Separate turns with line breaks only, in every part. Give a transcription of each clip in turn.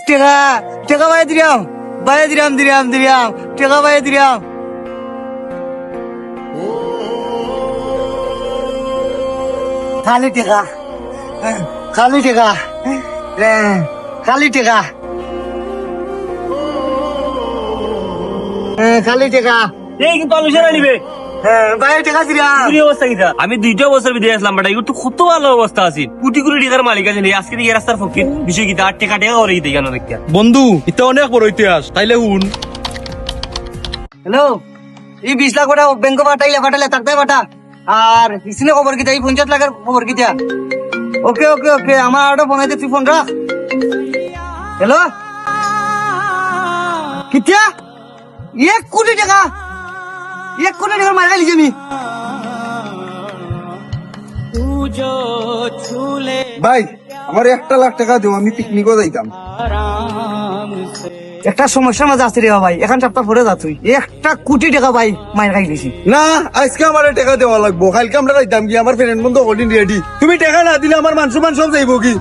টেকা টেকা বাইরে দিলাম দিলাম টেকা বাইরে দিলাম। খালি টেকা খালি টেকা খালি টেকা খালি টেকা
এই কিন্তু আমি সেরা নিবে
বাইরে টেকা দিলাম।
অবস্থা কিটা আমি 2 বছর বিদেশ আসলাম বাট এগুলো তো কত ভালো অবস্থা আছে কোটি কোটি টাকার মালিক আছে আজকে এই রাস্তার ফকির বিষয় কিটা আর টাকা টাকা করে কেন দেখিয়া
বন্ধু এটা অনেক বড় ইতিহাস তাইলে হুন।
হ্যালো এই 20 লাখ টাকা ব্যাংক পাঠাইলে তাকতাই পাঠা আর ইসিনে খবর কিতা এই 50 লাখের খবর কিতা। ওকে ওকে ওকে আমার আরো ফোন আছে তুই ফোন রাখ। হ্যালো কিতা 1 কোটি টাকা 1 কোটি টাকা মারা গেলি আমি।
ভাই আমার 1 লাখ টাকা দিও, আমি পিকনিকও যাইতাম।
একটা সমস্যার মাঝে আসতে রে ভাই, এখন সপ্তাহ পরে যা তুই 1 কোটি টাকা ভাই মায়ের খাই দিছি।
না আজকে আমার টাকা দেওয়া লাগবো, কালকে আমরা যাইতাম কি আমার ফ্রেন্ড বন্ধু কদিন রেডি। তুমি টাকা না দিলে আমার মান সম্মান সব যাইব কি?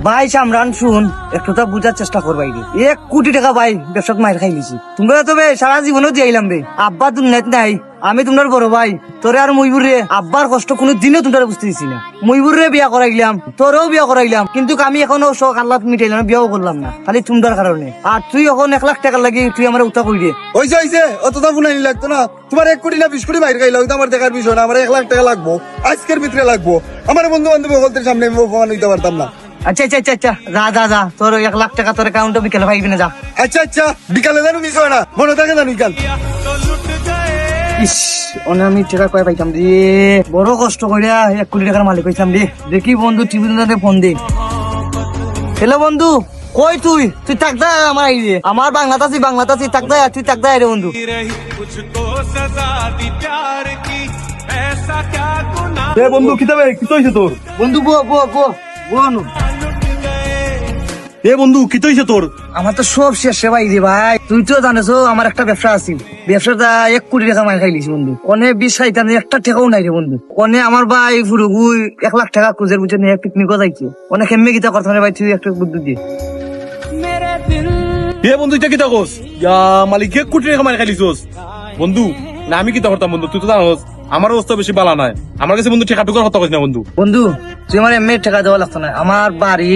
ভাই সামরান শুন একটু তো বুঝার চেষ্টা কর ভাই 1 কোটি টাকা ভাই ব্যবসাত মায়ের খাই দিছি। তোমরা তো বে সারা জীবনও দিয়াইলাম বে, আব্বা দুনিয়াত নাই, আমি তোমার বড় ভাই। তোরে আর মইবুর রে আব্বার কষ্ট কোনো দিনও তোমরা বুঝতে দিছি না। মইবুর রে বিয়া করাইলাম, তোরেও বিয়া করাইলাম, কিন্তু আমি এখনো শখ আল্লাহ মিটাইলাম, বিয়াও করলাম না খালি তোমার কারণে। আর তুই এখন 1 লাখ টাকা লাগি তুই আমার উঠা কই দে।
হইছে অতটা ফুনাইনি লাগতো না। তোমার 1 কোটি না 20 কোটি বাইরে খাইলাম, আমার দেখার বিষয় না। আমার 1 লাখ টাকা লাগবো, আজকের ভিতরে লাগবো। আমার বন্ধু বান্ধব বলতে সামনে আমি অপমান হইতে পারতাম না।
আচ্ছা যা তোর 1 লাখ টাকা তোর অ্যাকাউন্টে বিকেলে পাইবি না, যা।
আচ্ছা বিকালে জানো মিস হয় না, মনে থাকে জানো বিকাল।
ইস আমি টাকা কয় পাইতাম রে, বড় কষ্ট করিয়া 1 কোটি টাকার মালিক হইতাম রে। দেখি বন্ধু টিভি ফোন দে। হ্যালো বন্ধু কই তুই থাকতা আমার আইরে, আমার বাংলাতে থাকতা তুই থাকতা রে বন্ধু।
বন্ধু কি তবে কি হইছে তোর?
বন্ধু বো
এ বন্ধু কি হইছে তোর?
আমার তো সব শেষ রে ভাই রে ভাই। তুই তো জানিস আমার একটা ব্যবসা আছে, ব্যবসাটা 1 কোটি টাকা মার খাইলিছি বন্ধু। অনেক 20 খাইতাম একটা টাকাও নাই রে বন্ধু। অনেক আমার ভাই ফুরুগুই 1 লাখ টাকা খুঁজের বুঝে নিয়ে পিকনিকও যাইছে। অনেক এমনি গীতা করতাম রে ভাই, তুই একটা বুদ্ধি দিয়ে।
এ বন্ধু এটা কি দেখোস? মালিক 1 কোটি টাকা মার খাইলিছস বন্ধু। না আমি কি করতাম বন্ধু, তুই তো জানোস আমার অবস্থা বেশি বালা নাই। আমার কাছে বন্ধু টাকা টুকার কথা কইস না বন্ধু।
বন্ধু তুই আমার এমনি টাকা দেওয়া লাগতো না, আমার বাড়ি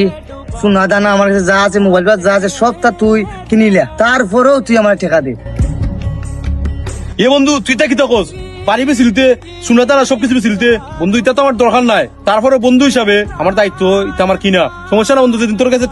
সোনা দানা আমার কাছে যা আছে, মোবাইল যা আছে সবটা তুই কিনিলে, তারপরেও তুই আমার টাকা দে।
এ বন্ধু তুই তা কি দেখোস? বাড়ি বেছিলতে সোনা দানা সবকিছু বেছিলতে বন্ধু, এটা তো আমার দরকার নাই। তারপরে বন্ধু হিসাবে আমার দায়িত্ব, এটা আমার কিনা সমস্যা না বন্ধু। যেদিন তোর কাছে